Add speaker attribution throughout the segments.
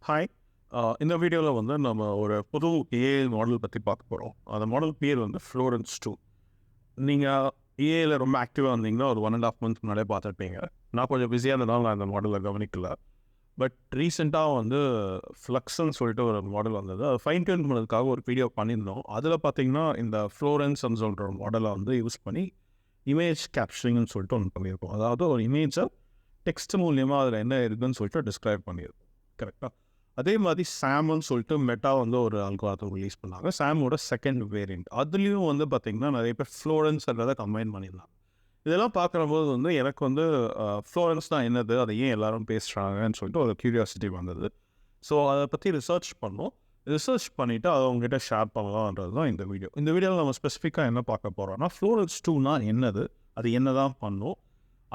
Speaker 1: Hi. இந்த வீடியோவில் வந்து நம்ம ஒரு புது ஏஐ மாடல் பற்றி பார்க்க போகிறோம். அந்த மாடல் பேர் வந்து ஃப்ளோரன்ஸ் 2. நீங்கள் ஏஐயில் ரொம்ப ஆக்டிவாக இருந்தீங்கன்னா ஒரு 1.5 months முன்னாடியே பார்த்துருப்பீங்க. நான் கொஞ்சம் பிஸியாக இருந்ததால் நான் அந்த மாடலை கவனிக்கல. பட் ரீசெண்டாக வந்து ஃப்ளக்ஸ்ன்னு சொல்லிட்டு ஒரு மாடல் வந்தது. அது ஃபைன் டியூன் பண்ணதுக்காக ஒரு வீடியோ பண்ணியிருந்தோம். அதில் பார்த்தீங்கன்னா இந்த ஃப்ளோரன்ஸ்ன்னு சொல்கிற மாடலை வந்து யூஸ் பண்ணி இமேஜ் கேப்ச்சரிங்னு சொல்லிட்டு ஒன்று பண்ணியிருக்கோம். அதாவது ஒரு இமேஜை டெக்ஸ்ட் மூலியமாக அதில் என்ன இருக்குதுன்னு சொல்லிட்டு டிஸ்கிரைப் பண்ணியிருக்கோம். கரெக்டாக அதே மாதிரி சாம்னு சொல்லிட்டு மெட்டா வந்து ஒரு அல்காரிதம் ரிலீஸ் பண்ணாங்க. சாமோட செகண்ட் வேரியண்ட். அதுலேயும் வந்து பார்த்திங்கன்னா நிறைய பேர் ஃப்ளோரன்ஸ்ன்றதை கம்பைன் பண்ணியிருந்தாங்க. இதெல்லாம் பார்க்குறபோது வந்து எனக்கு வந்து ஃப்ளோரன்ஸ் தான் என்னது, அதை ஏன் எல்லாரும் பேசுகிறாங்கன்னு சொல்லிட்டு ஒரு க்யூரியாசிட்டி வந்தது. ஸோ அதை பற்றி ரிசர்ச் பண்ணோம். ரிசர்ச் பண்ணிவிட்டு அதை அவங்ககிட்ட ஷேர் பண்ணலான்றது தான் இந்த வீடியோ. இந்த வீடியோவில் நம்ம ஸ்பெசிஃபிக்காக என்ன பார்க்க போகிறோம்னா ஃப்ளோரன்ஸ் 2னா என்னது, அது என்ன தான் பண்ணும்,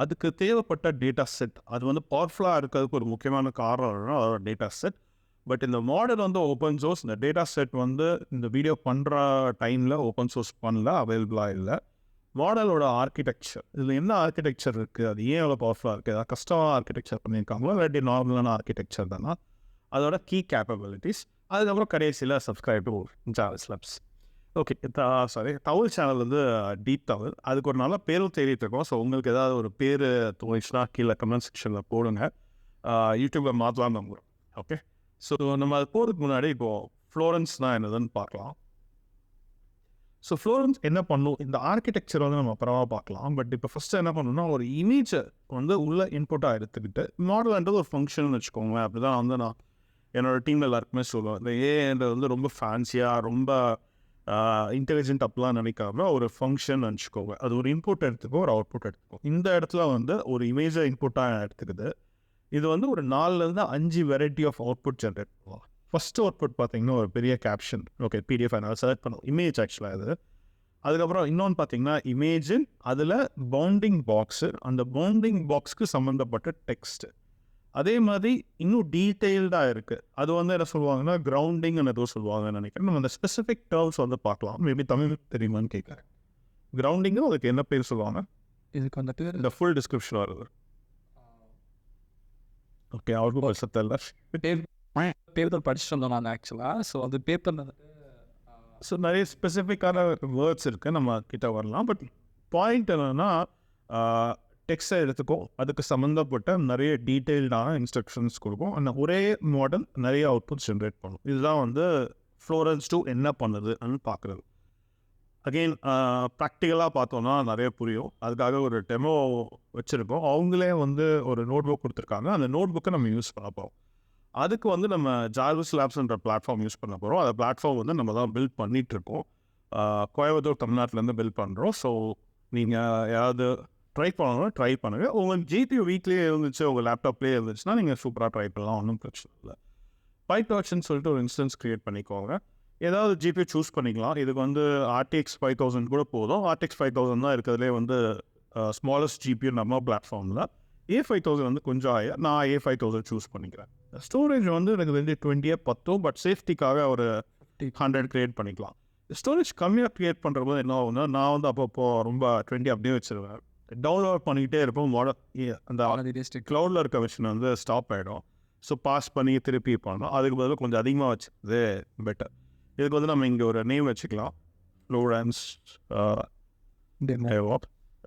Speaker 1: அதுக்கு தேவைப்பட்ட டேட்டா செட், அது வந்து பவர்ஃபுல்லாக இருக்கிறதுக்கு ஒரு முக்கியமான காரணம் அதோட டேட்டா செட். பட் இந்த மாடல் வந்து ஓப்பன் சோர்ஸ். இந்த டேட்டா செட் வந்து இந்த வீடியோ பண்ணுற டைமில் ஓப்பன் சோர்ஸ் பண்ணல, அவைலபிளாக இல்லை. மாடலோட ஆர்கிடெக்சர், இதில் என்ன ஆர்கிடெக்சர் இருக்குது, அது ஏன் எவ்வளோ பவர்ஃபுல்லாக இருக்குது, ஏதாவது கஷ்டமாக ஆர்கிடெக்சர் பண்ணியிருக்காங்களோ இல்லாட்டி நார்மலான ஆர்கிடெக்சர் தானா, அதோட கீ கேப்பபிலிட்டிஸ், அதுக்கப்புறம் கடைசியில் subscribe to Javas labs. Okay, Tamil channel வந்து டீப் தமிழ், அதுக்கு ஒரு நல்ல பேரும் தேடிட்டு இருக்கோம். ஸோ உங்களுக்கு ஏதாவது ஒரு பேர் தோணுச்சுன்னா கீழே கமெண்ட் செக்ஷனில் போடுங்க. யூடியூப்பில் மாற்றலாம் நம்புகிறோம். ஓகே, ஸோ நம்ம அது போகிறதுக்கு முன்னாடி இப்போது ஃப்ளோரன்ஸ்னால் என்னதுன்னு பார்க்கலாம். ஸோ ஃப்ளோரன்ஸ் என்ன பண்ணும், இந்த ஆர்கிடெக்சர் வந்து நம்ம அப்புறமா பார்க்கலாம். பட் இப்போ ஃபஸ்ட்டு என்ன பண்ணணும்னா ஒரு இமேஜை வந்து உள்ள இன்புட்டாக எடுத்துக்கிட்டு, மாடல்ன்றது ஒரு ஃபங்க்ஷன் வச்சுக்கோங்க. அப்படி தான் வந்து நான் என்னோடய டீமில் எல்லாருக்குமே சொல்லுவேன். இந்த ஏன்றது வந்து ரொம்ப ஃபேன்சியாக ரொம்ப இன்டெலிஜென்ட் அப்படிலாம் நினைக்காம ஒரு ஃபங்க்ஷன் வச்சுக்கோங்க. அது ஒரு இன்புட் எடுத்துக்கோ, ஒரு அவுட்புட் எடுத்துக்கோ. இந்த இடத்துல வந்து ஒரு இமேஜை இன்புட்டாக எடுத்துக்குது. இது வந்து ஒரு 4-5 வெரைட்டி ஆஃப் அவுட்புட் ஜென்ரேட் பண்ணுவோம். ஃபஸ்ட்டு அவுட்புட் பார்த்தீங்கன்னா ஒரு பெரிய கேப்ஷன். ஓகே, பிடிஎஃப் நான் செலக்ட் பண்ணுவோம், இமேஜ் ஆக்சுவலாக அது. அதுக்கப்புறம் இன்னொன்று பார்த்தீங்கன்னா இமேஜு, அதில் பவுண்டிங் பாக்ஸு, அந்த பவுண்டிங் பாக்ஸ்க்கு சம்மந்தப்பட்ட டெக்ஸ்ட்டு. அதே மாதிரி இன்னும் டீட்டெயில்டாக இருக்குது. அது வந்து என்ன சொல்லுவாங்கன்னா கிரவுண்டிங்னு ஏதோ சொல்லுவாங்கன்னு நினைக்கிறேன். நம்ம அந்த ஸ்பெசிஃபிக் டேர்ம்ஸ் வந்து பார்க்கலாம். மேபி தமிழ் தெரியுமான்னு கேட்குறேன். கிரவுண்டிங்கும் அதுக்கு என்ன பேர் சொல்லுவாங்க,
Speaker 2: இதுக்கு வந்துட்டு
Speaker 1: இந்த ஃபுல் டிஸ்கிரிப்ஷன் வருது. ஓகே, அவருக்கும் பரிசு தெரியல.
Speaker 2: பேப்பர் படிச்சுட்டு வந்தோம் நான் ஆக்சுவலாக. ஸோ அது பேப்பர் வந்துட்டு
Speaker 1: ஸோ நிறைய ஸ்பெசிஃபிக்கான வேர்ட்ஸ் இருக்குது, நம்ம கிட்ட வரலாம். பட் பாயிண்ட் என்னென்னா டெக்ஸ்ட்டை எடுத்துக்கும், அதுக்கு சம்மந்தப்பட்ட நிறைய டீட்டெயில்டான இன்ஸ்ட்ரக்ஷன்ஸ் கொடுக்கும். அந்த ஒரே மாடல் நிறைய அவுட்புட் ஜென்ரேட் பண்ணும். இதுதான் வந்து ஃப்ளோரன்ஸ் 2 என்ன பண்ணுதுன்னு பார்க்குறது. அகெயின் ப்ராக்டிக்கலாக பார்த்தோன்னா நிறைய புரியும். அதுக்காக ஒரு டெமோ வச்சுருக்கோம். அவங்களே வந்து ஒரு நோட் புக் கொடுத்துருக்காங்க. அந்த நோட் புக்கை நம்ம யூஸ் பண்ண போகிறோம். அதுக்கு வந்து நம்ம ஜாவஸ் லேப்ஸ்ன்ற பிளாட்ஃபார்ம் யூஸ் பண்ண போகிறோம். அந்த பிளாட்ஃபார்ம் வந்து நம்ம தான் பில்ட் பண்ணிகிட்ருக்கோம். கோயம்புத்தூர், தமிழ்நாட்டிலேருந்து பில்ட் பண்ணுறோம். ஸோ நீங்கள் யாராவது ட்ரை பண்ணணும், ட்ரை பண்ணுங்கள். உங்களுக்கு ஜிபியூ வீக்லேயே இருந்துச்சு, உங்கள் லேப்டாப்லேயே இருந்துச்சுன்னா நீங்கள் சூப்பராக ட்ரை பண்ணலாம், ஒன்றும் பிரச்சனை இல்லை. பைடாக்ஸ்ன்னு சொல்லிட்டு ஒரு இன்ஸ்டன்ஸ் க்ரியேட் பண்ணிக்கோங்க. ஏதாவது ஜிபியூ சூஸ் பண்ணிக்கலாம். இதுக்கு வந்து RTX 5000 கூட போதும். RTX 5000 தான் இருக்கிறதுலே வந்து ஸ்மாலஸ்ட் ஜிபியூ நம்ம பிளாட்ஃபார்மில். A5000 வந்து கொஞ்சம் நான் A5000 சூஸ் பண்ணிக்கிறேன். ஸ்டோரேஜ் வந்து எனக்கு 20 பத்தும். பட் சேஃப்டிக்காக ஒரு 100 க்ரியேட் பண்ணிக்கலாம். ஸ்டோரேஜ் கம்மியாக க்ரியேட் பண்ணுறபோது என்ன ஆகுதுன்னா, நான் வந்து அப்பப்போ ரொம்ப 20 அப்படியே வச்சுருவேன். டவுன்லோட் பண்ணிக்கிட்டே இருப்போம். அந்த க்ளவுடில் இருக்க விஷயம் வந்து ஸ்டாப் ஆகிடும். ஸோ பாஸ் பண்ணி திருப்பி பண்ணணும். அதுக்கு பதிலாக கொஞ்சம் அதிகமாக வச்சுது பெட்டர். இதுக்கு வந்து நம்ம இங்கே ஒரு நேம் வச்சுக்கலாம், ஃப்ளோரன்ஸ்.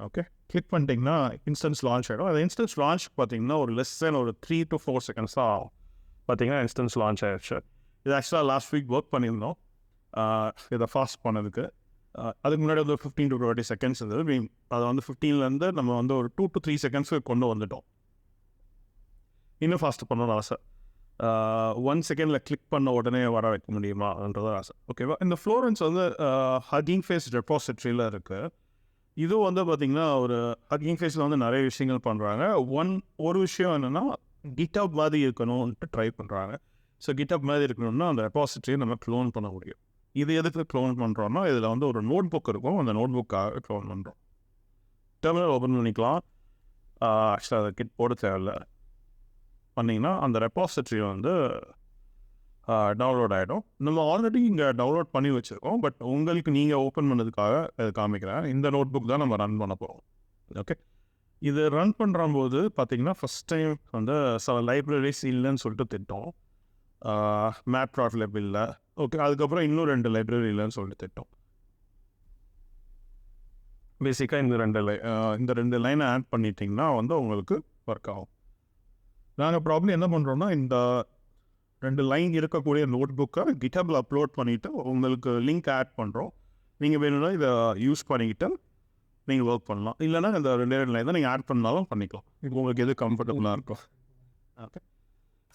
Speaker 1: ஓகே, கிளிக் பண்ணிட்டீங்கன்னா இன்ஸ்டன்ஸ் லான்ச் ஆகிடும். அது இன்ஸ்டன்ஸ் லான்ச் பார்த்தீங்கன்னா ஒரு லெஸ் தென் ஒரு 3 to 4 seconds தான் ஆகும். பார்த்தீங்கன்னா இன்ஸ்டன்ஸ் லான்ச் ஆகிடுச்சு. இது ஆக்சுவலாக லாஸ்ட் வீக் ஒர்க் பண்ணியிருந்தோம் இதை ஃபாஸ்ட் பண்ணதுக்கு. அதுக்கு முன்னாடி வந்து 15 to 20 seconds இருந்தது. அதை வந்து 15லேருந்து நம்ம வந்து ஒரு 2 to 3 seconds கொண்டு வந்துட்டோம். இன்னும் ஃபாஸ்ட்டு பண்ணணும்னு ஆசை. 1 செகண்டில் கிளிக் பண்ண உடனே வர வைக்க முடியுமான்றது ஆசை. ஓகேவா? இந்த ஃப்ளோரன்ஸ் வந்து ஹக்கிங் ஃபேஸ் ரெப்பாசிட்ரியில் இருக்குது. இதுவும் வந்து பார்த்திங்கன்னா ஒரு ஹக்கிங் ஃபேஸில் வந்து நிறைய விஷயங்கள் பண்ணுறாங்க. ஒரு விஷயம் என்னென்னா GitHub மாதிரி இருக்கணும்ன்ட்டு ட்ரை பண்ணுறாங்க. ஸோ GitHub மாதிரி இருக்கணும்னா அந்த ரெப்பாசிட்ரியை நம்ம க்ளோன் பண்ண முடியும். இது எதுக்கு க்ளோன் பண்ணுறோன்னா, இதில் வந்து ஒரு நோட் புக் இருக்கும். அந்த நோட் புக்காக க்ளோன் பண்ணுறோம். டெர்மினல் ஓப்பன் பண்ணிக்கலாம். ஆக்சுவலாக அதை கிட் போட தேவையில்லை. பண்ணிங்கன்னா அந்த ரெப்பாசிட்ரி வந்து டவுன்லோட் ஆகிடும். நம்ம ஆல்ரெடி இங்கே டவுன்லோட் பண்ணி வச்சுருக்கோம். பட் உங்களுக்கு நீங்கள் ஓப்பன் பண்ணதுக்காக அது காமிக்கிறேன். இந்த நோட் புக் தான் நம்ம ரன் பண்ண போகிறோம். ஓகே, இது ரன் பண்ணுறம்போது பார்த்திங்கன்னா ஃபஸ்ட் டைம் வந்து சில லைப்ரரிஸ் இல்லைன்னு சொல்லிட்டு திட்டோம். மேட்ப்ளாட்லிப் இல்லை. ஓகே, அதுக்கப்புறம் இன்னும் 2 லைப்ரரி இல்லைன்னு சொல்லிட்டு திட்டம். பேசிக்காக இந்த ரெண்டு லைனை ஆட் பண்ணிட்டிங்கன்னா வந்து உங்களுக்கு ஒர்க் ஆகும். நாங்கள் ப்ராப்ளம் என்ன பண்ணுறோன்னா, இந்த 2 லைன் இருக்கக்கூடிய நோட் புக்கை கிட்டபில் அப்லோட் பண்ணிவிட்டு உங்களுக்கு லிங்க் ஆட் பண்ணுறோம். நீங்கள் வேணும்னா இதை யூஸ் பண்ணிக்கிட்டு நீங்கள் ஒர்க் பண்ணலாம். இல்லைனா இந்த 2 லைன் தான் நீங்கள் ஆட் பண்ணாலும் பண்ணிக்கலாம். இப்போ உங்களுக்கு எது கம்ஃபர்டபுளாக இருக்கும். ஓகே,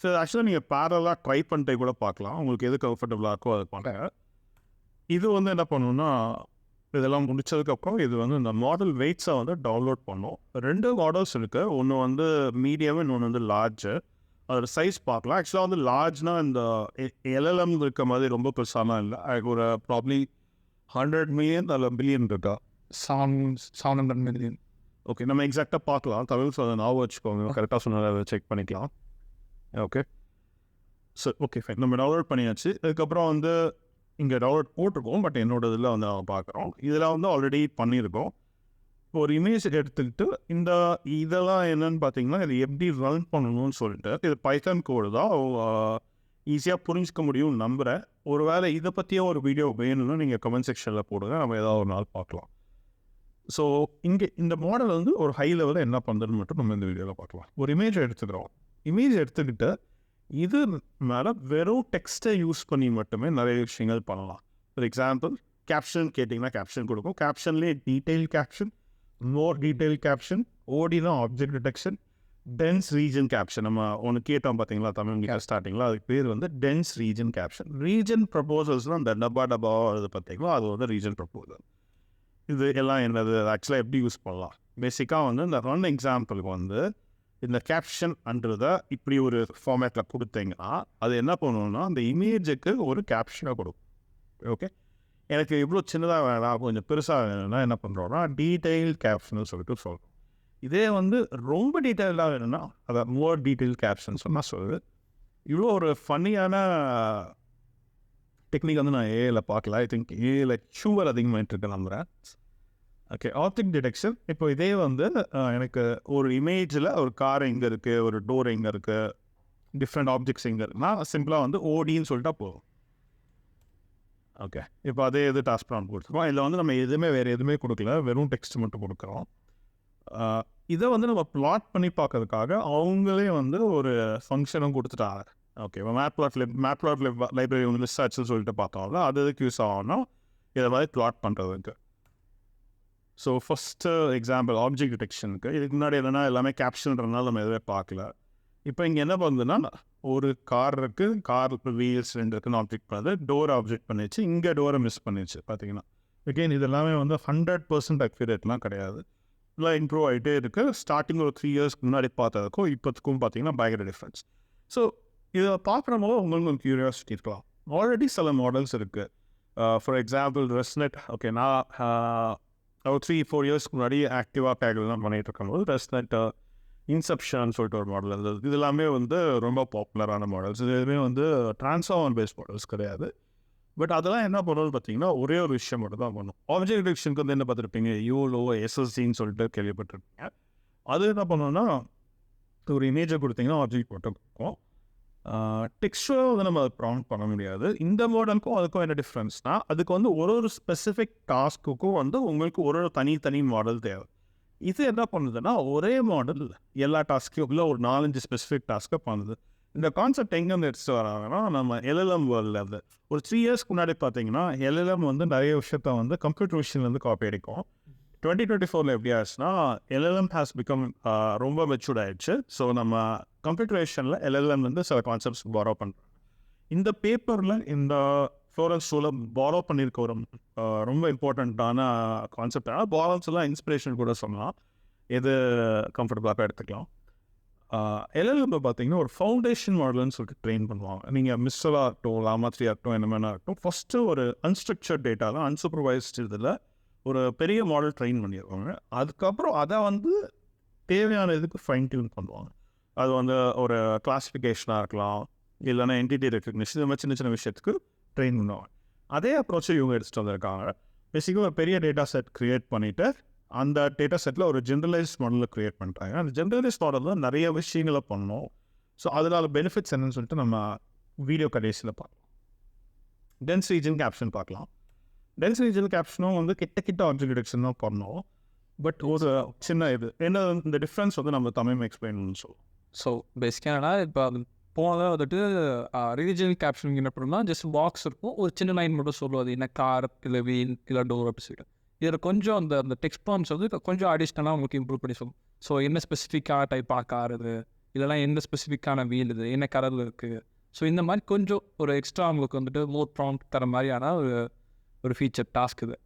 Speaker 1: ஸோ ஆக்சுவலாக நீங்கள் பேரலாக ட்ரை பண்ணிட்டே கூட பார்க்கலாம். உங்களுக்கு எது கம்ஃபர்டபுளாக இருக்கோ அது பண்ணுங்க. இது வந்து என்ன பண்ணணும்னா, இதெல்லாம் முடிச்சதுக்கப்புறம் இது வந்து இந்த மாடல் வெயிட்ஸை வந்து டவுன்லோட் பண்ணோம். 2 மாடல்ஸ் இருக்குது. ஒன்று வந்து மீடியம், இன்னொன்று வந்து லார்ஜு. அதோட சைஸ் பார்க்கலாம். ஆக்சுவலாக வந்து லார்ஜ்னால் இந்த எல்எல்எம் இருக்க மாதிரி ரொம்ப பெருசாலாம் இல்லை. அதுக்கு ஒரு ப்ராப்ளி 100 மில்லியன் அல்ல பில்லியன் இருக்கா.
Speaker 2: 700 million.
Speaker 1: ஓகே, நம்ம எக்ஸாக்டாக பார்க்கலாம். தமிழ் சொல்ல ஞாபகம் வச்சுக்கோங்க, கரெக்டாக சொன்னதை அதை செக் பண்ணிக்கலாம். ஓகே, ஸோ ஓகே ஃபைன், நம்ம டவுன்லோட் பண்ணியாச்சு. அதுக்கப்புறம் வந்து இங்கே டவுன்லோட் போட்டிருக்கோம், பட் என்னோட இதில் வந்து நம்ம பார்க்குறோம். இதில் வந்து ஆல்ரெடி பண்ணியிருக்கோம். ஒரு இமேஜ் எடுத்துக்கிட்டு இதெல்லாம் என்னன்னு பார்த்தீங்கன்னா, இது எப்படி ரன் பண்ணணும்னு சொல்லிட்டு, இது பைத்தான் கோடு தான், ஈஸியாக புரிஞ்சிக்க முடியும்னு நம்புகிறேன். ஒரு வேளை இதை பற்றியும் ஒரு வீடியோ வேணும்னா நீங்கள் கமெண்ட் செக்ஷனில் போடுங்க, நம்ம ஏதாவது ஒரு நாள் பார்க்கலாம். ஸோ இங்கே இந்த மாடல் வந்து ஒரு ஹை லெவலில் என்ன பண்ணுறதுன்னு மட்டும் நம்ம இந்த வீடியோவில் பார்க்கலாம். ஒரு இமேஜ் எடுத்துக்கிறோம். இமேஜ் எடுத்துக்கிட்டு இது மேலே வெறும் டெக்ஸ்ட்டை யூஸ் பண்ணி மட்டுமே நிறைய விஷயங்கள் பண்ணலாம். ஃபார் எக்ஸாம்பிள், கேப்ஷன் கேட்டிங்கன்னா கேப்ஷன் கொடுக்கும். கேப்ஷன்லேயே detail caption, more detail caption, ஓடினா object detection, dense region caption. நம்ம ஒன்று கேட்டோம் பார்த்தீங்களா தமிழ் ஸ்டார்டிங்கில், அதுக்கு பேர் வந்து டென்ஸ் ரீஜன் கேப்ஷன். ரீஜன் ப்ரப்போசல்ஸ்னால் அந்த டப்பாவாக இது பார்த்தீங்களா, அது வந்து ரீஜன் ப்ரப்போசல். இது எல்லாம் என்னது, ஆக்சுவலாக எப்படி யூஸ் பண்ணலாம்? பேசிக்காக வந்து இந்த ரன் எக்ஸாம்பிளுக்கு வந்து இந்த கேப்ஷன் அன்றதை இப்படி ஒரு ஃபார்மேட்டில் கொடுத்தீங்கன்னா அது என்ன பண்ணணும்னா அந்த இமேஜுக்கு ஒரு கேப்ஷனை கொடுக்கும். ஓகே, எனக்கு இவ்வளோ சின்னதாக வேணாம், கொஞ்சம் பெருசாக வேணும்னா என்ன பண்ணுறோன்னா டீட்டெயில் கேப்ஷன் சொல்லிட்டு சொல்கிறோம். இதே வந்து ரொம்ப டீட்டெயிலாக வேணும்னா அதை மோர் டீட்டெயில் கேப்ஷன் சொன்னால் சொல்லுது. இவ்வளோ ஒரு ஃபன்னியான டெக்னிக் வந்து நான் ஏஐல பார்க்கல. ஐ திங்க் ஏஐல ஷூவர் அதிகமாகிட்டு இருக்கு நம்புகிறேன். Okay, object detection. இப்போ இதே வந்து எனக்கு ஒரு இமேஜில் ஒரு கார் எங்கே இருக்குது, ஒரு டோர் எங்கே இருக்குது, டிஃப்ரெண்ட் ஆப்ஜெக்ட்ஸ் எங்கே இருக்குன்னா சிம்பிளாக வந்து ஓடின்னு சொல்லிட்டா போதும். ஓகே, இப்போ அதே இது டாஸ்க் ப்ராம்ப்ட் கொடுத்துருக்கோம். இதில் வந்து நம்ம வேறு எதுவுமே கொடுக்கல, வெறும் டெக்ஸ்ட் மட்டும் கொடுக்குறோம். இதை வந்து நம்ம ப்ளாட் பண்ணி பார்க்கறதுக்காக அவங்களே வந்து ஒரு ஃபங்க்ஷனும் கொடுத்துட்டாங்க. ஓகே, இப்போ மேட்ப்ளாட்லிப் லைப்ரரி வந்து லிஸ்ட் ஆச்சுன்னு சொல்லிட்டு பார்த்தோம்ல, அது எதுக்கு யூஸ் ஆகும்னா இதை மாதிரி ப்ளாட் பண்ணுறதுக்கு. ஸோ ஃபஸ்ட்டு எக்ஸாம்பிள் ஆப்ஜெக்ட் டிடெக்ஷனுக்கு. இதுக்கு முன்னாடி என்னென்னா எல்லாமே கேப்ஷன்றதுனால நம்ம எதுவே பார்க்கல. இப்போ இங்கே என்ன பண்ணுதுன்னா, ஒரு கார் இருக்குது, கார் வீல்ஸ் 2 இருக்குன்னு ஆப்ஜெக்ட் பண்ணுது, டோர் ஆப்ஜெக்ட் பண்ணிச்சு, இங்கே டோரை மிஸ் பண்ணிச்சு. பார்த்தீங்கன்னா அகெயின் இது எல்லாமே வந்து 100% அக்யூரேட்லாம் கிடையாது, இல்லை இம்ப்ரூவ் ஆகிட்டே இருக்குது. ஸ்டார்டிங் ஒரு 3 இயர்ஸ்க்கு முன்னாடி பார்த்ததுக்கும் இப்போத்துக்கும் பார்த்தீங்கன்னா பயங்கர டிஃப்ரென்ஸ். ஸோ இதை பார்க்குற போது உங்களுக்கு ஒரு க்யூரியாசிட்டி இருக்கலாம். ஆல்ரெடி சில மாடல்ஸ் இருக்குது. For example ரெஸ்னெட். ஓகே, நான் ஒரு 3-4 இயர்ஸ்க்கு முன்னாடி ஆக்டிவாக டேக்லாம் பண்ணிகிட்டு இருக்கும்போது ரெஸ்னெட் இன்செப்ஷன் சொல்லிட்டு ஒரு மாடல் இருந்தது. இது எல்லாமே வந்து ரொம்ப பாப்புலரான மாடல்ஸ். இது எதுவுமே வந்து ட்ரான்ஸ்ஃபார்மர் பேஸ்ட் மாடல்ஸ் கிடையாது. பட் அதெல்லாம் என்ன பண்ணணும்னு பார்த்தீங்கன்னா ஒரே ஒரு விஷயம் மட்டும் தான் பண்ணும். ஆப்ஜெக்ட் டிடெக்ஷனுக்கு வந்து என்ன பார்த்துருப்பீங்க, யூலோ எஸ்எஸ்சின்னு சொல்லிட்டு கேள்விப்பட்டிருப்பீங்க. அது என்ன பண்ணணும்னா ஒரு இமேஜை கொடுத்தீங்கன்னா ஆப்ஜெக்ட் மட்டும் கொடுக்கும். டெக்ஸ்டாக வந்து நம்ம ப்ராம்ப்ட் பண்ண முடியாது. இந்த மாடலுக்கும் அதுக்கும் என்ன டிஃப்ரென்ஸ்னால், அதுக்கு வந்து ஒரு ஸ்பெசிஃபிக் டாஸ்க்குக்கும் வந்து உங்களுக்கு ஒரு தனி மாடல் தேவை. இது என்ன பண்ணுதுன்னா ஒரே மாடல் எல்லா டாஸ்க்கையும் இல்லை ஒரு 4-5 ஸ்பெசிஃபிக் டாஸ்க்கை பண்ணுது. இந்த கான்செப்ட் எங்கேருந்து எடுத்துகிட்டு வராங்கன்னா நம்ம எல்எல்எம் வேர்ல்டில் இருந்து ஒரு 3 இயர்ஸ்க்கு முன்னாடி பார்த்தீங்கன்னா எல்எல்எம் வந்து நிறைய விஷயத்த வந்து கம்ப்யூட்டர் விஷன்லேருந்து காப்பி அடிக்கும். 2024 எப்படி ஆச்சுன்னா எல்எல்எம் ஹாஸ் பிகம் ரொம்ப மெச்சூர்ட் ஆகிடுச்சு. ஸோ நம்ம கம்ப்யூட்டரேஷனில் எல்எல்எம் வந்து சில கான்செப்ட்ஸ் பாரோ பண்ணுறோம். இந்த பேப்பரில் இந்த ஃப்ளோரன்ஸ் ஷூவில் பாரோ பண்ணியிருக்க ஒரு ரொம்ப இம்பார்ட்டண்ட்டான கான்செப்டான பாரன்ஸ் எல்லாம் இன்ஸ்பிரேஷன் கூட சொல்லலாம். எது கம்ஃபர்டபுளாக எடுத்துக்கலாம். எல்எல்எம் பார்த்தீங்கன்னா ஒரு ஃபவுண்டேஷன் மாடல்னு சொல்லிட்டு ட்ரெயின் பண்ணுவாங்க. நீங்கள் மிஸ்ஸலாக இருக்கட்டும், லாமாத்ரி ஆகட்டும், என்ன வேணா இருக்கட்டும், ஃபஸ்ட்டு ஒரு அன்ஸ்ட்ரக்சர்ட் டேட்டாவில் அன்சூப்பர்வைஸ்டு இதில் ஒரு பெரிய மாடல் ட்ரெயின் பண்ணிடுவாங்க. அதுக்கப்புறம் அதை வந்து தேவையான இதுக்கு ஃபைன் டியூன் பண்ணுவாங்க. அது வந்து ஒரு கிளாஸிஃபிகேஷனாக இருக்கலாம், இல்லைன்னா என்டிட்டி ரெக்கக்னிஷன், இந்த மாதிரி சின்ன விஷயத்துக்கு ட்ரெயின் பண்ணுவாங்க. அதே அப்ரோச்சை இவங்க எடுத்துகிட்டு வந்திருக்காங்க. பேசிக்காக ஒரு பெரிய டேட்டா செட் க்ரியேட் பண்ணிவிட்டு அந்த டேட்டா செட்டில் ஒரு ஜென்ரலைஸ் மாடலில் க்ரியேட் பண்ணிட்டாங்க. அந்த ஜென்ரலைஸ் மாடலில் நிறைய விஷயங்களை பண்ணணும். ஸோ அதனால பெனிஃபிட்ஸ் என்னன்னு சொல்லிட்டு நம்ம வீடியோ கடைசியில் பார்க்கலாம். டென்ஸ் ரீஜன் கேப்ஷன் பார்க்கலாம். டென்ஸ் ரீஜன் கேப்ஷனும் வந்து கிட்ட ஆப்ஜெக்ட் டிடெக்ஷன் தான் பண்ணோம். பட் ஒரு சின்ன இது என்ன இந்த டிஃப்ரென்ஸ் வந்து நம்ம தமிழ் எக்ஸ்பிளைன் பண்ணணும்.
Speaker 2: ஸோ பேசிக்காக என்னன்னா இப்போ அது போனதாக வந்துட்டு ரீஜனல் கேப்ஷன் என்ன பண்ணணும்னா ஜஸ்ட் பாக்ஸ் இருக்கும், ஒரு சின்ன லைன் மட்டும் சொல்லுவது என்ன கார் இல்லை வீல் இல்லை டோர் அப்படி சொல்லிட்டு. இதில் கொஞ்சம் அந்த டெக்ஸ்ட் ப்ராம்ப்ட்ஸ் வந்து கொஞ்சம் அடிஷ்னலாக உங்களுக்கு இம்ப்ரூவ் பண்ணி சொல்லும். ஸோ என்ன ஸ்பெசிஃபிக்கான டைப்பாக கார் இது, இல்லைனா எந்த ஸ்பெசிஃபிக்கான வீல் இது, என்ன கலரில் இருக்குது. ஸோ இந்த மாதிரி கொஞ்சம் ஒரு எக்ஸ்ட்ரா உங்களுக்கு வந்துட்டு மோர் ப்ராம்ப்ட் தர மாதிரியான ஒரு ஃபீச்சர் டாஸ்க் இது.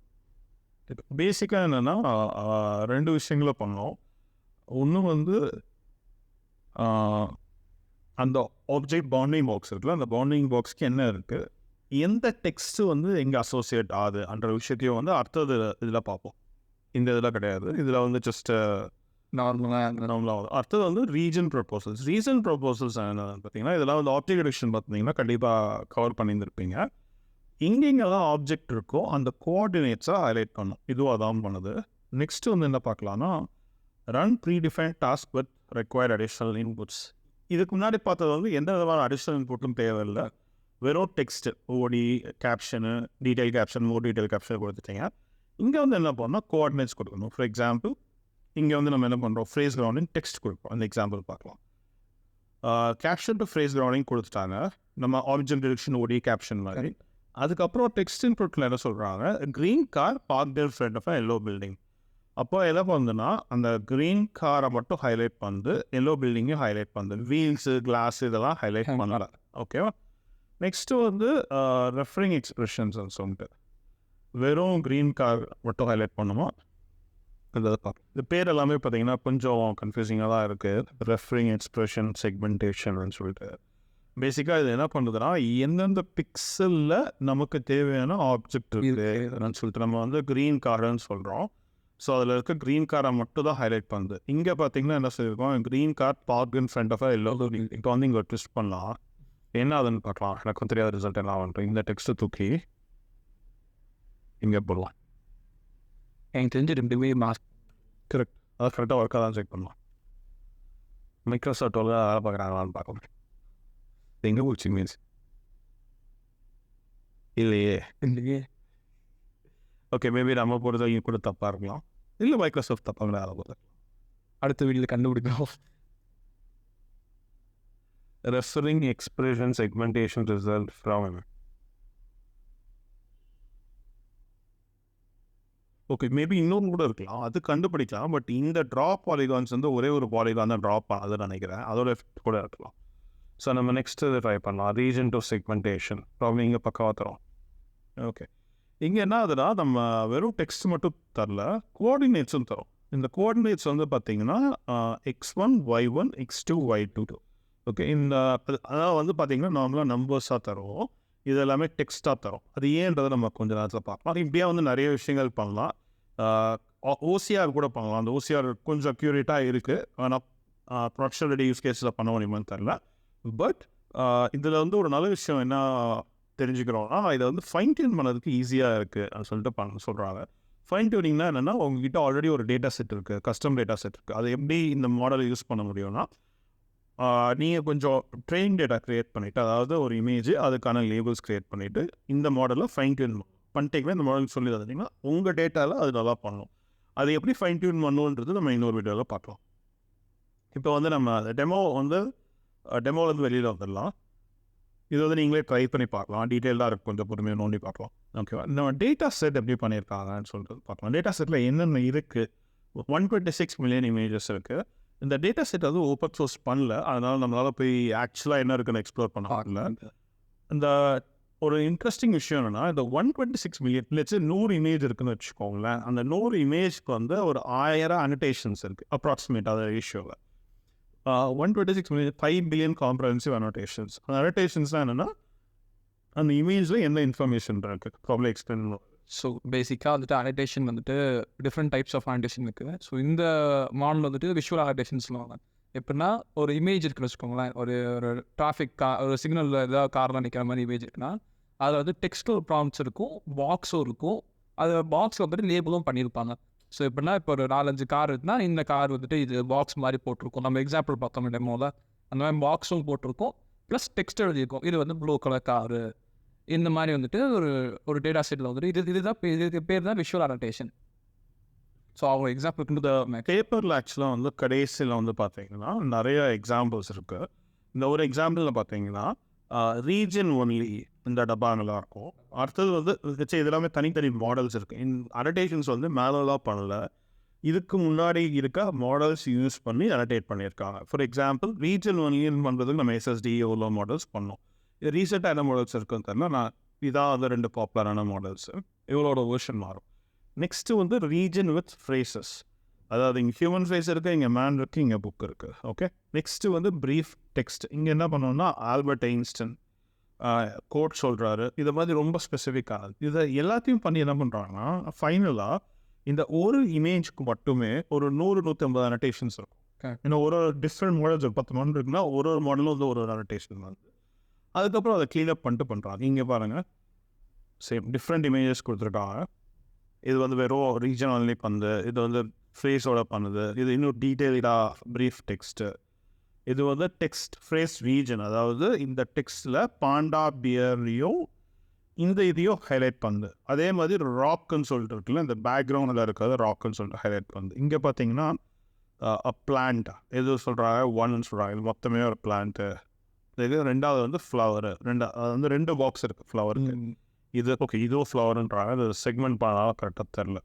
Speaker 1: பேசிக்காக என்னென்னா 2 விஷயங்கள பண்ணோம். ஒன்று வந்து அந்த ஆப்ஜெக்ட் பவுண்டிங் பாக்ஸ் இருக்குல்ல, அந்த பவுண்டிங் பாக்ஸ்க்கு என்ன இருக்குது, எந்த டெக்ஸ்ட்டு வந்து எங்கே அசோசியேட் ஆகுது என்ற விஷயத்தையும் வந்து அடுத்தது இதில் பார்ப்போம். இந்த இதில் கிடையாது, இதில் வந்து ஜஸ்ட்டு நார்மலாக அடுத்தது வந்து ரீஜன் ப்ரொபோசல்ஸ். ரீஜன் ப்ரொபோசல்ஸ் என்ன பார்த்தீங்கன்னா, இதெல்லாம் வந்து ஆப்ஜெக்ட் டிடெக்ஷன் பார்த்தீங்கன்னா கண்டிப்பாக கவர் பண்ணியிருந்திருப்பீங்க. எங்கெங்கெல்லாம் ஆப்ஜெக்ட் இருக்கோ அந்த கோஆர்டினேட்ஸை ஹைலைட் பண்ணும். இதுவும் அதான் பண்ணுது. நெக்ஸ்ட்டு வந்து என்ன பார்க்கலான்னா, run predefine task with required additional inputs. இதுக்கு முன்னாடி பார்த்தது வந்து எந்த விதமான அடிஷ்னல் இன்புட்டும் தேவையில்லை, வெறும் டெக்ஸ்ட்டு ஓடி caption detail caption more detail caption கொடுத்துட்டீங்க. இங்கே வந்து என்ன பண்ணால் கோஆர்டினேட்ஸ் கொடுக்கணும். ஃபார் எக்ஸாம்பிள் இங்கே வந்து நம்ம என்ன பண்ணுறோம், ஃப்ரேஸ் கிரவுண்டிங் டெக்ஸ்ட் கொடுப்போம். அந்த எக்ஸாம்பிள் பார்க்கலாம். கேப்ஷன் டு ஃப்ரேஸ் கிரவுண்டிங் கொடுத்துட்டாங்க, நம்ம ஆப்ஜெக்ட் டிடெக்ஷன் ஓடி கேப்ஷன் மாதிரி. அதுக்கப்புறம் டெக்ஸ்ட் இன்புட்டில் என்ன சொல்கிறாங்க, green car parked in front of yellow building. அப்போ என்ன பண்ணுதுன்னா அந்த க்ரீன் காரை மட்டும் ஹைலைட் பண்ணுது, எல்லோ பில்டிங்கையும் ஹைலைட் பண்ணுது, வீல்ஸு கிளாஸ் இதெல்லாம் ஹைலைட் பண்ணல. ஓகேவா. நெக்ஸ்ட்டு வந்து ரெஃபரிங் எக்ஸ்பிரஷன்ஸ்ன்னு சொல்லிட்டு வெறும் க்ரீன் கார் மட்டும் ஹைலைட் பண்ணுமா, இந்த இது பேர் எல்லாமே பார்த்தீங்கன்னா கொஞ்சம் கன்ஃபியூசிங்காக தான் இருக்குது. ரெஃபரிங் எக்ஸ்பிரஷன் செக்மெண்டேஷன் சொல்லிட்டு பேசிக்காக இது என்ன பண்ணுதுன்னா, எந்தெந்த பிக்சலில் நமக்கு தேவையான ஆப்ஜெக்ட் இருக்குன்னு சொல்லிட்டு நம்ம வந்து க்ரீன் கார்டுன்னு சொல்கிறோம். ஸோ அதில் இருக்க க்ரீன் காரை மட்டும் தான் ஹைலைட் பண்ணுது. இங்கே பார்த்தீங்கன்னா என்ன சொல்லியிருக்கோம், green car park in front of yellow. இப்போ வந்து இங்கே ட்விஸ்ட் பண்ணலாம், என்ன அதுன்னு பார்க்கலாம். எனக்கும் தெரியாத ரிசல்ட் என்ன வந்துட்டு இந்த டெக்ஸ்ட்டை தூக்கி இங்கே போடலாம்.
Speaker 2: எனக்கு தெரிஞ்சு 2 மாஸ்க்
Speaker 1: கரெக்ட், அது கரெக்டாக ஒர்க்காக தான் செக் பண்ணலாம். மைக்ரோசாஃப்ட் வேலை பார்க்குறாங்களான்னு பார்க்கணும். எங்கே போச்சு மீன்ஸ் இல்லையே. ஓகே, மேபி நம்ம போகிறது இங்கே கூட தப்பாக இருக்கலாம், இல்லை மைக்ரோசாஃப்ட் தப்பாங்க அதை போகிறது.
Speaker 2: அடுத்த வீடியோவில் கண்டுபிடிக்கணும்.
Speaker 1: Referring expression segmentation result from okay, maybe இன்னொன்று கூட இருக்கலாம், அது கண்டுபிடிக்கலாம். பட் இந்த ட்ராப் பாலிகான்ஸ் வந்து ஒரே ஒரு பாலிகான் தான் ட்ராப் ஆகுதுன்னு நினைக்கிறேன், அதோட எஃபெக்ட் கூட இருக்கலாம். ஸோ நம்ம நெக்ஸ்ட்டு ட்ரை பண்ணலாம், ரீஜன் டு செக்மெண்டேஷன். ப்ராப்ளம் இங்கே பக்கமாக தரோம். ஓகே, இங்கே என்ன ஆகுதுன்னா நம்ம வெறும் டெக்ஸ்ட் மட்டும் தரல, கோஆர்டினேட்ஸும் தரோம். இந்த கோஆர்டினேட்ஸ் வந்து பார்த்தீங்கன்னா x1 y1 x2 y2. Okay, இந்த அதாவது வந்து பார்த்தீங்கன்னா நார்மலாக நம்பர்ஸாக தருவோம், இது எல்லாமே டெக்ஸ்ட்டாக தரும். அது ஏன்றதை நம்ம கொஞ்சம் நேரத்தில் பார்க்கலாம். இப்படியே வந்து நிறைய விஷயங்கள் பண்ணலாம். ஓசிஆர் கூட பண்ணலாம். அந்த ஓசிஆர் கொஞ்சம் அக்யூரேட்டாக இருக்குது, ஆனால் ப்ரொடக்ஷன் ரெடி யூஸ் கேஸில் பண்ண முடியுமான்னு தெரில. பட் இதில் வந்து ஒரு நல்ல விஷயம் என்ன தெரிஞ்சுக்கிறோம்னா, இதை வந்து ஃபைன் டியூன் பண்ணதுக்கு ஈஸியாக இருக்குது அப்படின்னு சொல்லிட்டு சொல்கிறாங்க. ஃபைன் டியூனிங்னா என்னென்னா, உங்ககிட்ட ஆல்ரெடி ஒரு டேட்டா செட் இருக்குது, கஸ்டம் டேட்டா செட் இருக்குது. அது எப்படி இந்த மாடலை யூஸ் பண்ண முடியும்னா, நீங்கள் கொஞ்சம் ட்ரெயின் டேட்டா க்ரியேட் பண்ணிவிட்டு, அதாவது ஒரு இமேஜ் அதுக்கான லேபிள்ஸ் க்ரியேட் பண்ணிவிட்டு இந்த மாடலை ஃபைன் டியூன் பண்ணிட்டீங்கன்னா, இந்த மாடல் சொல்லி தந்தீங்கன்னா உங்கள் டேட்டாவில் அது நல்லா பண்ணணும். அது எப்படி ஃபைன் டியூன் பண்ணுன்றது நம்ம இன்னொரு வீடியோவில் பார்க்கலாம். இப்போ வந்து நம்ம டெமோலேருந்து வெளியில் வந்துடலாம். இது வந்து நீங்களே ட்ரை பண்ணி பார்க்கலாம், டீட்டெயிலாக இருக்கும், கொஞ்சம் பொறுமையாக நோண்டி பார்க்கலாம். ஓகேவா. நம்ம டேட்டா செட் எப்படி பண்ணியிருக்காங்கன்னு சொல்லிட்டு பார்க்கலாம். டேட்டா செட்டில் என்னென்ன இருக்குது, 126 மில்லியன் இமேஜஸ் இருக்குது. இந்த டேட்டா செட் வந்து ஓப்பன் சோர்ஸ் பண்ணல, அதனால் நம்மளால் போய் ஆக்சுவலாக என்ன இருக்குன்னு எக்ஸ்ப்ளோர் பண்ண ஆகல. இந்த ஒரு இன்ட்ரெஸ்டிங் விஷயம் என்னென்னா, இந்த 126 மில்லியன் லெட்ஸ் 100 இமேஜ் இருக்குதுன்னு வச்சுக்கோங்களேன். அந்த 100 இமேஜ்க்கு வந்து ஒரு 1000 அனோட்டேஷன்ஸ் இருக்குது அப்ராக்சிமேட். அது ரேஷியோவில் 126 மில்லியன் 5 பில்லியன் காம்ப்ரஹென்சிவ் அனோட்டேஷன்ஸ். அந்த அனோட்டேஷன்ஸ்னால் என்னென்னா, அந்த இமேஜில் என்ன இன்ஃபர்மேஷன் இருக்குது ப்ராப்ளம் எக்ஸ்பிளைன் பண்ணுவோம்.
Speaker 2: ஸோ பேசிக்காக வந்துட்டு அனோட்டேஷன் வந்துட்டு டிஃப்ரெண்ட் டைப்ஸ் ஆஃப் அனோட்டேஷன் இருக்குது. ஸோ இந்த மாடல் வந்துட்டு விஷுவல் அனோட்டேஷன் சொல்லுவாங்க. எப்படின்னா, ஒரு இமேஜ் இருக்குன்னு வச்சுக்கோங்களேன், ஒரு டிராஃபிக் ஒரு சிக்னலில் ஏதாவது காரில் நிற்கிற மாதிரி இமேஜ் இருக்குன்னா, அதில் வந்து டெக்ஸ்டல் ப்ராம்ப்ட்ஸ் இருக்கும், பாக்ஸும் இருக்கும். அது பாக்ஸில் வந்துட்டு லேபிளும் பண்ணியிருப்பாங்க. ஸோ எப்படின்னா, இப்போ ஒரு 4-5 கார் இருக்குன்னா, இந்த கார் வந்துட்டு இது பாக்ஸ் மாதிரி போட்டிருக்கும். நம்ம எக்ஸாம்பிள் பார்த்தோம் டெமோவில், அந்த மாதிரி பாக்ஸும் போட்டிருக்கும், ப்ளஸ் டெக்ஸ்ட் எழுதியிருக்கும். இது வந்து ப்ளூ கலர் காரு இந்த மாதிரி வந்துட்டு ஒரு டேட்டா செட்டில் வந்துட்டு இதுதான் இதுக்கு பேர் தான் விஷுவல் அனோட்டேஷன். ஸோ அவங்க எக்ஸாம்பிள்
Speaker 1: இந்த பேப்பரில் ஆக்சுவலாக வந்து கடைசியில் வந்து பார்த்தீங்கன்னா நிறைய எக்ஸாம்பிள்ஸ் இருக்குது. இந்த ஒரு எக்ஸாம்பிளில் பார்த்தீங்கன்னா ரீஜன் ஒன்லி இந்த டப்பாங்களாக இருக்கும். அடுத்தது வந்து இது எல்லாமே தனித்தனி மாடல்ஸ் இருக்குது. அனோட்டேஷன்ஸ் வந்து மேனுவலாக பண்ணல, இதுக்கு முன்னாடி இருக்க மாடல்ஸ் யூஸ் பண்ணி அனோட்டேட் பண்ணியிருக்காங்க. ஃபார் எக்ஸாம்பிள் ரீஜன் ஒன்லின்னு பண்ணுறதுக்கு நம்ம எஸ்எஸ்டி எவ்வளோ மாடல்ஸ் பண்ணோம். இது ரீசெண்டாக என்ன மாடல்ஸ் இருக்குன்னு தெரியல. நான் இதான் வந்து 2 பாப்புலரான மாடல்ஸு. இவளோட வெர்ஷன் மாறும். நெக்ஸ்ட்டு வந்து ரீஜன் வித் ஃப்ரேசஸ், அதாவது இங்கே ஹியூமன் ஃபேஸ் இருக்குது, இங்கே மேன் இருக்குது, இங்கே புக் இருக்குது. ஓகே, நெக்ஸ்ட்டு வந்து ப்ரீஃப் டெக்ஸ்ட். இங்கே என்ன பண்ணோம்னா ஆல்பர்ட் ஐன்ஸ்டைன் கோட் சொல்கிறாரு. இதை மாதிரி ரொம்ப ஸ்பெசிஃபிக்கானது. இதை எல்லாத்தையும் பண்ணி என்ன பண்ணுறாங்கன்னா ஃபைனலாக இந்த ஒரு இமேஜ்க்கு மட்டுமே ஒரு 100-150 அனோட்டேஷன்ஸ் இருக்கும். இன்னும் ஒரு டிஃப்ரெண்ட் மாடல்ஸ் ஒரு 10 மாடல் இருக்குன்னா ஒரு மாடலும் வந்து ஒரு அனோட்டேஷன் வந்து அதுக்கப்புறம் அதை க்ளீன் அப் பண்ணிட்டு பண்ணுறாங்க. இங்கே பாருங்கள், சேம் டிஃப்ரெண்ட் இமேஜஸ் கொடுத்துருக்காங்க. இது வந்து வெறும் ரீஜன் ஒன்லி பண்ணுது, இது வந்து ஃப்ரேஸோட பண்ணுது, இது இன்னும் டீட்டெயில்டாக ப்ரீஃப் டெக்ஸ்ட்டு, இது வந்து டெக்ஸ்ட் ஃப்ரேஸ் ரீஜன், அதாவது இந்த டெக்ஸ்ட்டில் பாண்டா பியரையும் இந்த இதையும் ஹைலைட் பண்ணுது. அதே மாதிரி ராக்குன்னு சொல்லிட்டு இருக்குல்ல, இந்த பேக்ரவுண்டில் இருக்கிறது ராக்குன்னு சொல்லிட்டு ஹைலைட் பண்ணுது. இங்கே பார்த்தீங்கன்னா பிளான்ட் எது சொல்கிறாங்க, ஒன்னு சொல்கிறாங்க, இது மொத்தமே ஒரு பிளான்ட்டு. இது ரெண்டாவது வந்து ஃப்ளவரு, அது வந்து 2 பாக்ஸ் இருக்குது ஃப்ளவருக்கு. இது ஓகே, இதுவும் ஃப்ளவருன்றாங்க, அது செக்மெண்ட் பண்ணாலும் கரெக்டாக தெரில.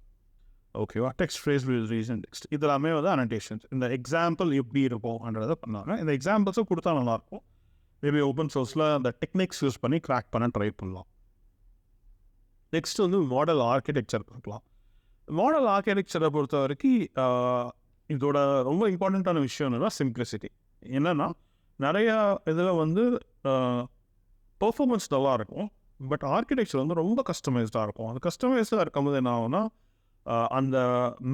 Speaker 1: ஓகேவா, டெக்ஸ்ட் ஃப்ரேஸ் ரீசன் டெக்ஸ்ட் இது எல்லாமே வந்து அனோட்டேஷன்ஸ். இந்த எக்ஸாம்பிள் எப்படி இருக்கும்ன்றதை பண்ணாங்க. இந்த எக்ஸாம்பிள்ஸும் கொடுத்தா நல்லாயிருக்கும். மேபி ஓப்பன் சோர்ஸில் அந்த டெக்னிக்ஸ் யூஸ் பண்ணி க்ராக் பண்ண ட்ரை பண்ணலாம். நெக்ஸ்ட் வந்து மாடல் ஆர்கிடெக்சர் பார்க்கலாம். மாடல் ஆர்கிடெக்சரை பொறுத்த வரைக்கும் இதோட ரொம்ப இம்பார்ட்டண்ட்டான விஷயம் என்னென்னா சிம்பிளிசிட்டி. என்னென்னா நிறையா இதில் வந்து பெர்ஃபார்மன்ஸ் நல்லா இருக்கும், பட் ஆர்கிடெக்சர் வந்து ரொம்ப கஸ்டமைஸ்டாக இருக்கும். அந்த கஸ்டமைஸ்டாக இருக்கும்போது என்ன ஆகும்னா அந்த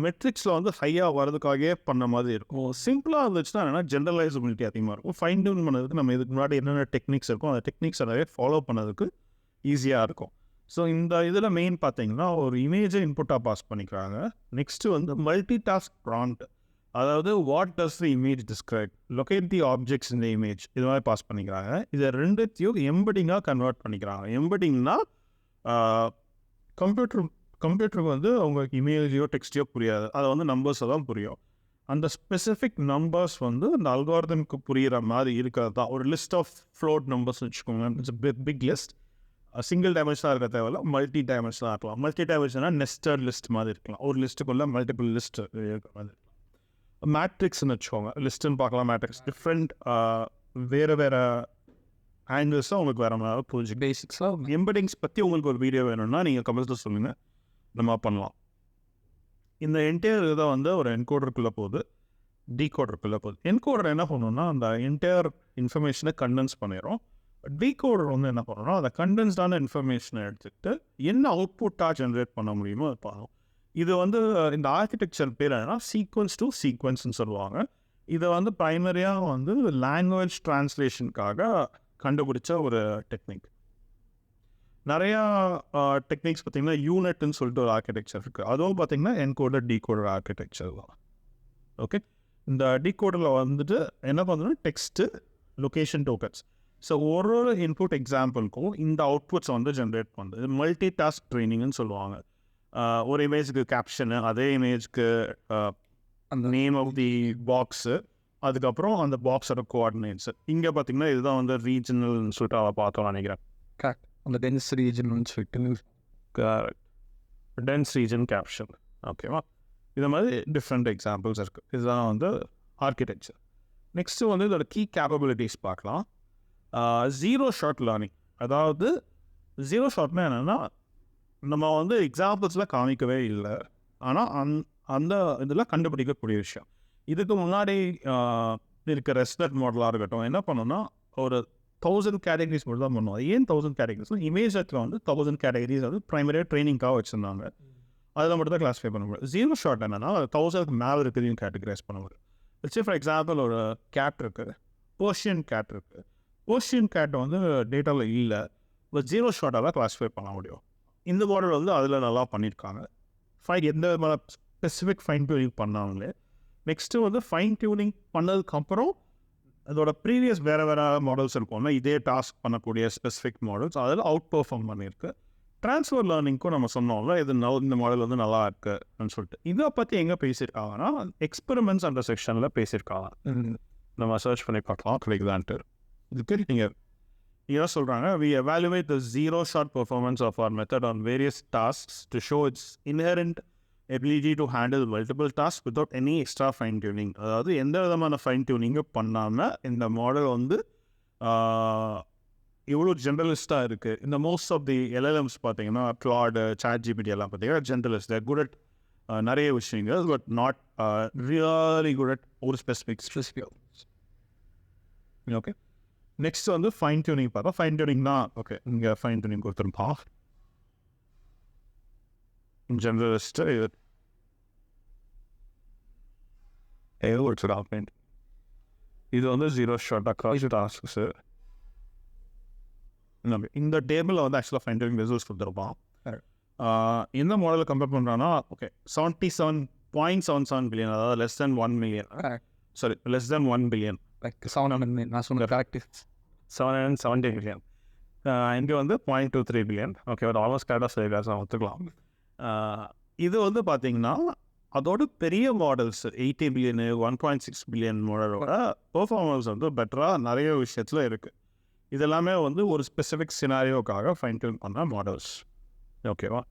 Speaker 1: மெட்ரிக்ஸில் வந்து ஹையாக வரதுக்காகவே பண்ண மாதிரி இருக்கும். சிம்பிளாக இருந்துச்சுன்னா என்னென்னா ஜென்ரலைசபிலிட்டி அதிகமாக இருக்கும். ஃபைன் டியூன் பண்ணதுக்கு நம்ம இதுக்கு முன்னாடி என்னென்ன டெக்னிக்ஸ் இருக்கும் அந்த டெக்னிக்ஸ் நிறைய ஃபாலோ பண்ணதுக்கு ஈஸியாக இருக்கும். ஸோ இந்த இதில் மெயின் பார்த்தீங்கன்னா ஒரு இமேஜை இன்புட்டாக பாஸ் பண்ணிக்கிறாங்க. நெக்ஸ்ட்டு வந்து மல்டி டாஸ்க் ப்ராம்ப்ட், அதாவது what does the image describe, locate the objects இந்த இமேஜ், இது மாதிரி பாஸ் பண்ணிக்கிறாங்க. இதை ரெண்டுத்தையும் எம்படிங்காக கன்வெர்ட் பண்ணிக்கிறாங்க. எம்படிங்னா கம்ப்யூட்டருக்கு வந்து அவங்க இமேஜையோ டெக்ஸ்டையோ புரியாது, அதை வந்து நம்பர்ஸை தான் புரியும். அந்த ஸ்பெசிஃபிக் நம்பர்ஸ் வந்து அந்த அல்காரிதமுக்கு புரிகிற மாதிரி இருக்கிறது தான். ஒரு லிஸ்ட் ஆஃப் ஃப்ளோட் நம்பர்ஸ் வச்சுக்கோங்க, இட்ஸ் பிக் லிஸ்ட். சிங்கிள் டைமென்ஷனாக இருக்க தேவையில்ல, மல்டி டைமென்ஷனாக இருக்கலாம். மல்டி டைமென்ஷனாக நெஸ்டட் லிஸ்ட் மாதிரி இருக்கலாம், ஒரு லிஸ்ட்டுக்குள்ளே மல்டிபிள் லிஸ்ட் இருக்கிற மாதிரி இருக்கலாம். மேட்ரிக்ஸ்ன்னு வச்சுக்கோங்க, லிஸ்ட்டுன்னு பார்க்கலாம். மேட்ரிக்ஸ் டிஃப்ரெண்ட் வேறு ஆங்கிள்ஸாக உங்களுக்கு வேறு மாதிரி புரிஞ்சு. பேசிக்ஸாக எம்படிங்ஸ் பற்றி உங்களுக்கு ஒரு வீடியோ வேணும்னா நீங்கள் கமெண்ட்ஸில் சொல்லுங்கள், நம்ம பண்ணலாம். இந்த என்டையர் இதை வந்து ஒரு என்கோடருக்குள்ளே போகுது, டீகோடருக்குள்ளே போகுது. என்கோடர் என்ன பண்ணணும்னா அந்த என்டையர் இன்ஃபர்மேஷனை கண்டென்ஸ் பண்ணிடும். டீகோடர் வந்து என்ன பண்ணணும்னா அந்த கண்டென்ஸ்டான இன்ஃபர்மேஷனை எடுத்துக்கிட்டு என்ன அவுட்புட்டாக ஜென்ரேட் பண்ண முடியுமோ அது பண்ணணும். இது வந்து இந்த ஆர்கிடெக்சர் பேர் என்னன்னா சீக்வன்ஸ் டு சீக்வன்ஸ்ன்னு சொல்லுவாங்க. இதை வந்து ப்ரைமரியாக வந்து லாங்குவேஜ் ட்ரான்ஸ்லேஷனுக்காக கண்டுபிடிச்ச ஒரு டெக்னிக். நிறையா டெக்னிக்ஸ் பார்த்திங்கன்னா யூனிட்னு சொல்லிட்டு ஒரு ஆர்கிடெக்சர் இருக்குது, அதுவும் பார்த்திங்கன்னா என்கோடர் டீகோடர் ஆர்கிடெக்சர் தான். ஓகே, இந்த டீகோடரில் வந்துட்டு என்ன பண்ணுறோன்னா டெக்ஸ்ட்டு லொக்கேஷன் டோக்கன்ஸ். ஸோ ஒரு இன்புட் எக்ஸாம்பிளுக்கும் இந்த அவுட்புட்ஸ் வந்து ஜென்ரேட் பண்ணுறது மல்டி டாஸ்க் ட்ரைனிங்னு சொல்லுவாங்க. ஒரு இமேஜுக்கு கேப்ஷனு, அதே இமேஜ்க்கு அந்த நேம் ஆஃப் தி பாக்ஸு, அதுக்கப்புறம் அந்த பாக்ஸோட கோஆர்டினேட்ஸு. இங்கே பார்த்தீங்கன்னா இதுதான் வந்து ரீஜனல்னு சொல்லிட்டு அவள் பார்த்தோம் நினைக்கிறேன்.
Speaker 2: கரெக்ட், அந்த டென்ஸ் ரீஜன் சொல்லிட்டு
Speaker 1: கரெக்ட், டென்ஸ் ரீஜன் கேப்ஷன். ஓகேவா, இது மாதிரி டிஃப்ரெண்ட் எக்ஸாம்பிள்ஸ் இருக்குது. இதுதான் வந்து ஆர்கிடெக்சர். நெக்ஸ்ட்டு வந்து இதோட கீ கேப்பபிலிட்டிஸ் பார்க்கலாம். ஜீரோ ஷார்ட் லேர்னிங், அதாவது ஜீரோ ஷார்ட்னா என்னென்னா நம்ம வந்து எக்ஸாம்பிள்ஸில் காமிக்கவே இல்லை, ஆனால் அந்த இதில் கண்டுபிடிக்கக்கூடிய விஷயம். இதுக்கு முன்னாடி இருக்க ரெஸ்னட் மாடலாக இருக்கட்டும் என்ன பண்ணோன்னா ஒரு 1000 கேட்டகரிஸ் மட்டும் தான் பண்ணுவோம். ஏன் 1000 கேட்டகரிஸ்? இமேஜில் வந்து 1000 கேட்டகரிஸ் வந்து ப்ரைமரியாக ட்ரைனிங்காக வச்சுருந்தாங்க, அதில் மட்டும் தான் கிளாஸிஃபை பண்ண முடியும். ஜீரோ ஷார்ட் என்னென்னா 1000க்கு மேலே இருக்கிறதையும் கேட்டகரைஸ் பண்ண முடியும். வச்சு ஃபார் எக்ஸாம்பிள் ஒரு கேட் இருக்குது, பர்ஷியன் கேட் இருக்குது. பர்ஷியன் கேட் வந்து டேட்டாவில் இல்லை, இப்போ ஜீரோ ஷார்ட்டாக கிளாஸிஃபை பண்ண முடியும். இந்த மாடல் வந்து அதில் நல்லா பண்ணியிருக்காங்க. எந்த விதமான ஸ்பெசிஃபிக் ஃபைன் டியூனிங் பண்ணாங்களே. நெக்ஸ்ட்டு வந்து ஃபைன் டியூனிங் பண்ணதுக்கப்புறம் அதோட ப்ரீவியஸ் வேறு மாடல்ஸ் இருக்கும்ல, இதே டாஸ்க் பண்ணக்கூடிய ஸ்பெசிஃபிக் மாடல்ஸ் அதில் அவுட் பெர்ஃபார்ம் பண்ணியிருக்கு. ட்ரான்ஸ்ஃபர் லேர்னிங்க்கும் நம்ம சொன்னோம்ல, இது இந்த மாடல் வந்து நல்லா இருக்குன்னு சொல்லிட்டு. இதை பற்றி எங்கே பேசியிருக்காங்கன்னா எக்ஸ்பெரிமெண்ட்ஸ் அந்த செக்ஷனில் பேசியிருக்காங்க. நம்ம சர்ச் பண்ணி பார்க்கலாம் கிடைக்குதான்ட்டு. இதுக்கு நீங்கள் என்ன சொல்கிறாங்க, we evaluate the zero-shot performance of our method on various tasks to show its inherent ability to handle multiple tasks without any extra fine tuning. அதாவது எந்த விதமான ஃபைன் டியூனிங்கும் பண்ணாமல் இந்த மாடல் வந்து இவ்வளோ ஜென்ரலிஸ்டாக இருக்குது. இந்த மோஸ்ட் ஆஃப் தி எல்எல்எம்ஸ் பார்த்தீங்கன்னா Claude, ChatGPT எல்லாம் பார்த்தீங்கன்னா ஜென்ரலிஸ்ட், தேர் குட் அட் நிறைய விஷயங்கள், but not really good at ஒரு ஸ்பெசிஃபிக். ஓகே, நெக்ஸ்ட் வந்து ஃபைன் டியூனிங் பார்த்தா. ஃபைன் டியூனிங்னா ஓகே, இங்கே ஃபைன் டியூனிங் கொடுத்துருப்பா ஜென்ரலிஸ்ட்டு இது வந்து ஜீரோ ஷாட் அக்ராஸ் டாஸ்க்ஸு. இந்த டேபிளில் வந்து ஆக்சுவலாக ஃபைன் டியூனிங் ரிசல்ட்ஸ் கொடுத்துருப்பான். எந்த மாடலில் கம்பேர் பண்ணுறான்னா ஓகே 77.77 பில்லியன், அதாவது less than 1 million, less than 1 billion,
Speaker 2: like 700 நான் சொன்ன கரெக்ட்
Speaker 1: 770 million. இங்கே வந்து 0.23 பில்லியன். ஓகே, ஒரு ஆல்மோஸ்ட் கரெக்டாக சொல்லியிருக்காரு, ஒத்துக்கலாம். இது வந்து பார்த்தீங்கன்னா அதோட பெரிய மாடல்ஸ் 80 பில்லியனு 1.6 பில்லியன் மாடலோட பெர்ஃபார்மன்ஸ் வந்து பெட்டராக நிறைய விஷயத்தில் இருக்குது. இதெல்லாமே வந்து ஒரு ஸ்பெசிஃபிக் சினாரியோக்காக ஃபைன் டியூன் பண்ண மாடல்ஸ். ஓகேவா,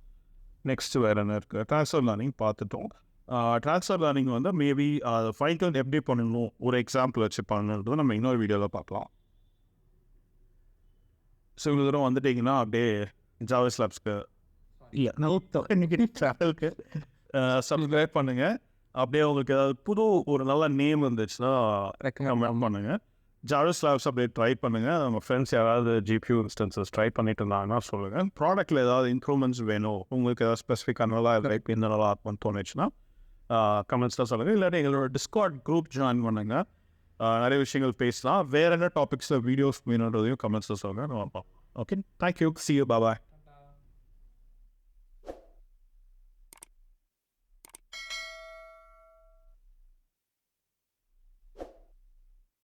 Speaker 1: நெக்ஸ்ட்டு வேறு என்ன இருக்குது? ட்ரான்ஸ்ஃபர் லேர்னிங் பார்த்துட்டோம். ட்ரான்ஸ்ஃபர் லேர்னிங் வந்து மேபி ஃபைன் டியூன் எப்படி பண்ணணும், ஒரு எக்ஸாம்பிள் வச்சு பண்ணணுன்றது நம்ம இன்னொரு வீடியோவில் பார்க்கலாம். ஸோ இவ்வளோ தூரம் வந்துட்டிங்கன்னா அப்படியே ஜாவேஸ் லேப்ஸ்க்கு சேனலுக்கு சப்ஸ்கிரைப் பண்ணுங்கள். அப்படியே உங்களுக்கு ஏதாவது புது ஒரு நல்ல நேம் இருந்துச்சுன்னா ரெக்கமெண்ட் பண்ணுங்கள். ஜாவேஸ் லேப்ஸ் அப்படியே ட்ரை பண்ணுங்கள். நம்ம ஃப்ரெண்ட்ஸ் யாராவது GPU இன்ஸ்டன்சஸ் ட்ரை பண்ணிட்டு இருந்தாங்கன்னா சொல்லுங்கள். ப்ராடக்ட்டில் ஏதாவது இம்ப்ரூவ்மெண்ட்ஸ் வேணும், உங்களுக்கு ஏதாவது ஸ்பெசிஃபிக்காக நல்லா லைக் இந்த நல்லா இருக்கும்னு தோணுச்சுன்னா கமெண்ட்ஸில் சொல்லுங்கள். இல்லாட்டி எங்களோட டிஸ்கார்ட் குரூப் ஜாயின் பண்ணுங்கள். நிறைய விஷயங்கள் பேசலாம். வேறு என்ன டாபிக்ஸில் வீடியோஸ் வேணுன்றதையும் கமெண்ட்ஸில் சொல்லுங்கள். நம்ம பார்ப்போம். Okay, thank you, see you, bye bye.